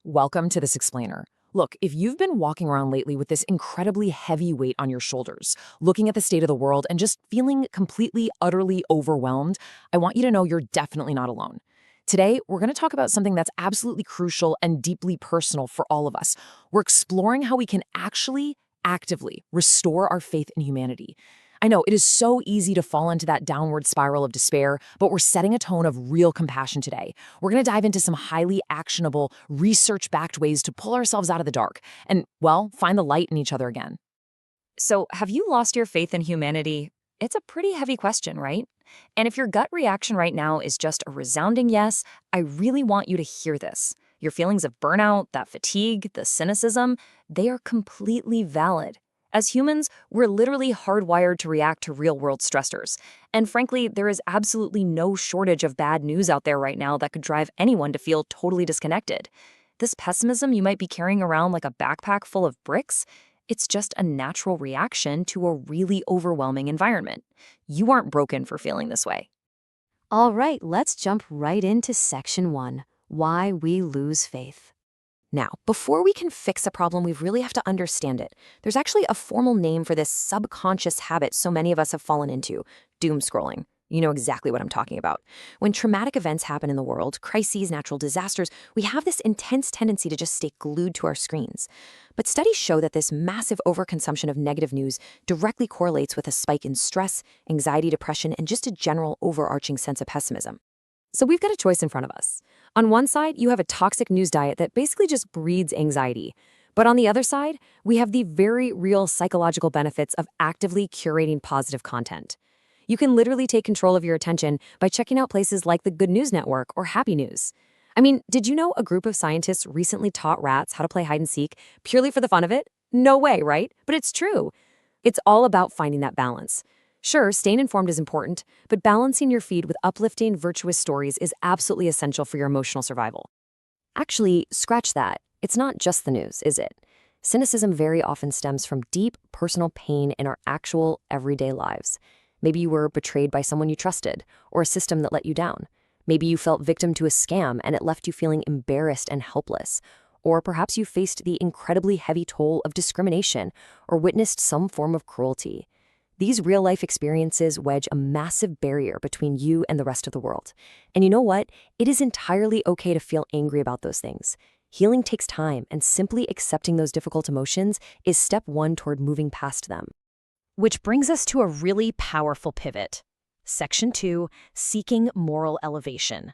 Welcome to this explainer. Look, if you've been walking around lately with this incredibly heavy weight on your shoulders, looking at the state of the world and just feeling completely, utterly overwhelmed, I want you to know you're definitely not alone. Today, we're going to talk about something that's absolutely crucial and deeply personal for all of us. We're exploring how we can actually, actively restore our faith in humanity. I know it is so easy to fall into that downward spiral of despair, but we're setting a tone of real compassion today. We're going to dive into some highly actionable, research-backed ways to pull ourselves out of the dark and, well, find the light in each other again. So, have you lost your faith in humanity? It's a pretty heavy question, right? And if your gut reaction right now is just a resounding yes, I really want you to hear this. Your feelings of burnout, that fatigue, the cynicism, they are completely valid. As humans, we're literally hardwired to react to real-world stressors. And frankly, there is absolutely no shortage of bad news out there right now that could drive anyone to feel totally disconnected. This pessimism you might be carrying around like a backpack full of bricks, it's just a natural reaction to a really overwhelming environment. You aren't broken for feeling this way. All right, let's jump right into section 1, why we lose faith. Now, before we can fix a problem, we really have to understand it. There's actually a formal name for this subconscious habit so many of us have fallen into: doom scrolling. You know exactly what I'm talking about. When traumatic events happen in the world, crises, natural disasters, we have this intense tendency to just stay glued to our screens. But studies show that this massive overconsumption of negative news directly correlates with a spike in stress, anxiety, depression, and just a general overarching sense of pessimism. So we've got a choice in front of us. On one side, you have a toxic news diet that basically just breeds anxiety. But on the other side, we have the very real psychological benefits of actively curating positive content. You can literally take control of your attention by checking out places like the Good News Network or Happy News. I mean, did you know a group of scientists recently taught rats how to play hide and seek purely for the fun of it? No way, right? But it's true. It's all about finding that balance. Sure, staying informed is important, but balancing your feed with uplifting, virtuous stories is absolutely essential for your emotional survival. Actually, scratch that. It's not just the news, is it? Cynicism very often stems from deep personal pain in our actual everyday lives. Maybe you were betrayed by someone you trusted, or a system that let you down. Maybe you felt victim to a scam and it left you feeling embarrassed and helpless. Or perhaps you faced the incredibly heavy toll of discrimination or witnessed some form of cruelty. These real-life experiences wedge a massive barrier between you and the rest of the world. And you know what? It is entirely okay to feel angry about those things. Healing takes time, and simply accepting those difficult emotions is step 1 toward moving past them. Which brings us to a really powerful pivot. Section 2, seeking moral elevation.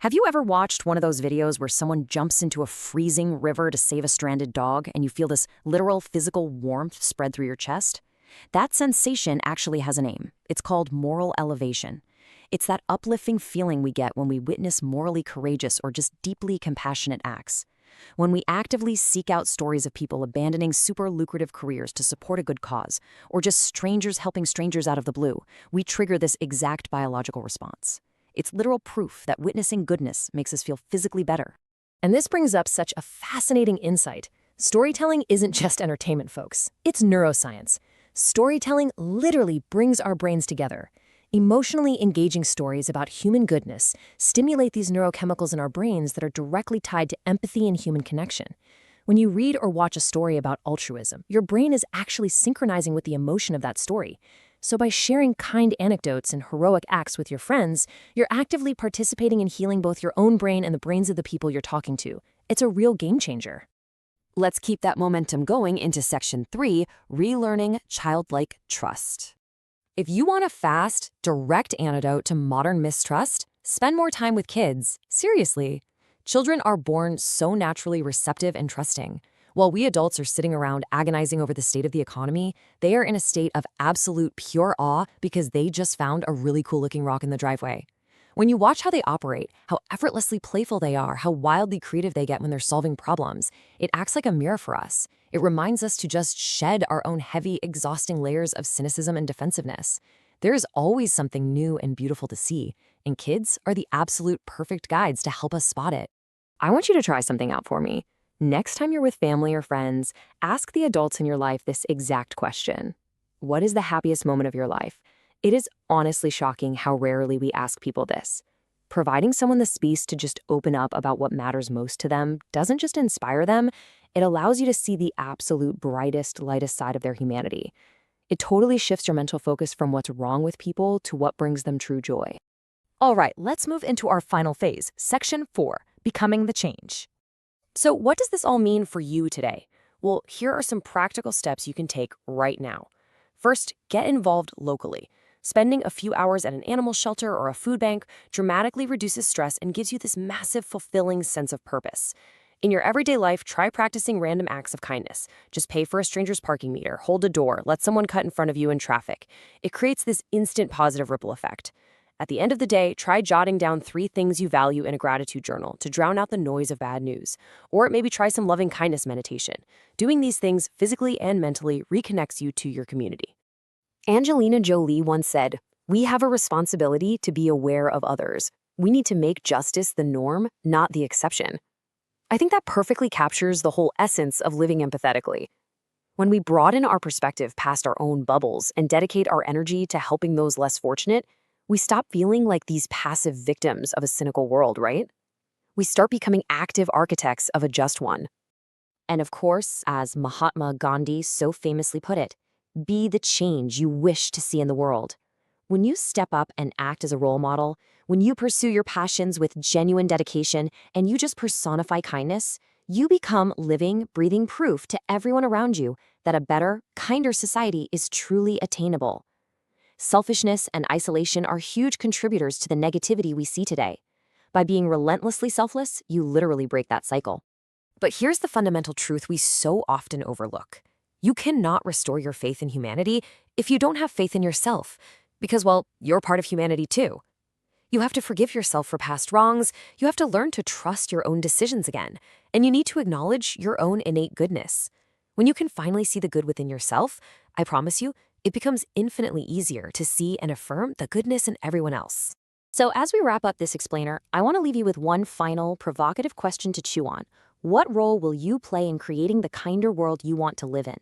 Have you ever watched one of those videos where someone jumps into a freezing river to save a stranded dog and you feel this literal physical warmth spread through your chest? That sensation actually has a name. It's called moral elevation. It's that uplifting feeling we get when we witness morally courageous or just deeply compassionate acts. When we actively seek out stories of people abandoning super lucrative careers to support a good cause, or just strangers helping strangers out of the blue, we trigger this exact biological response. It's literal proof that witnessing goodness makes us feel physically better. And this brings up such a fascinating insight. Storytelling isn't just entertainment, folks. It's neuroscience. Storytelling literally brings our brains together. Emotionally engaging stories about human goodness stimulate these neurochemicals in our brains that are directly tied to empathy and human connection. When you read or watch a story about altruism, your brain is actually synchronizing with the emotion of that story. So by sharing kind anecdotes and heroic acts with your friends, you're actively participating in healing both your own brain and the brains of the people you're talking to. It's a real game changer. Let's keep that momentum going into section 3, relearning childlike trust. If you want a fast, direct antidote to modern mistrust, spend more time with kids. Seriously. Children are born so naturally receptive and trusting. While we adults are sitting around agonizing over the state of the economy, they are in a state of absolute pure awe because they just found a really cool-looking rock in the driveway. When you watch how they operate, how effortlessly playful they are, how wildly creative they get when they're solving problems, it acts like a mirror for us. It reminds us to just shed our own heavy, exhausting layers of cynicism and defensiveness. There is always something new and beautiful to see, and kids are the absolute perfect guides to help us spot it. I want you to try something out for me. Next time you're with family or friends, ask the adults in your life this exact question. What is the happiest moment of your life? It is honestly shocking how rarely we ask people this. Providing someone the space to just open up about what matters most to them doesn't just inspire them, it allows you to see the absolute brightest, lightest side of their humanity. It totally shifts your mental focus from what's wrong with people to what brings them true joy. All right, let's move into our final phase, Section 4, Becoming the Change. So, what does this all mean for you today? Well, here are some practical steps you can take right now. First, get involved locally. Spending a few hours at an animal shelter or a food bank dramatically reduces stress and gives you this massive, fulfilling sense of purpose. In your everyday life, try practicing random acts of kindness. Just pay for a stranger's parking meter, hold a door, let someone cut in front of you in traffic. It creates this instant positive ripple effect. At the end of the day, try jotting down 3 things you value in a gratitude journal to drown out the noise of bad news. Or maybe try some loving kindness meditation. Doing these things physically and mentally reconnects you to your community. Angelina Jolie once said, "We have a responsibility to be aware of others. We need to make justice the norm, not the exception." I think that perfectly captures the whole essence of living empathetically. When we broaden our perspective past our own bubbles and dedicate our energy to helping those less fortunate, we stop feeling like these passive victims of a cynical world, right? We start becoming active architects of a just one. And of course, as Mahatma Gandhi so famously put it, be the change you wish to see in the world. When you step up and act as a role model, when you pursue your passions with genuine dedication, and you just personify kindness, you become living, breathing proof to everyone around you that a better, kinder society is truly attainable. Selfishness and isolation are huge contributors to the negativity we see today. By being relentlessly selfless, you literally break that cycle. But here's the fundamental truth we so often overlook. You cannot restore your faith in humanity if you don't have faith in yourself, because, well, you're part of humanity too. You have to forgive yourself for past wrongs, you have to learn to trust your own decisions again, and you need to acknowledge your own innate goodness. When you can finally see the good within yourself, I promise you, it becomes infinitely easier to see and affirm the goodness in everyone else. So as we wrap up this explainer, I want to leave you with one final, provocative question to chew on. What role will you play in creating the kinder world you want to live in?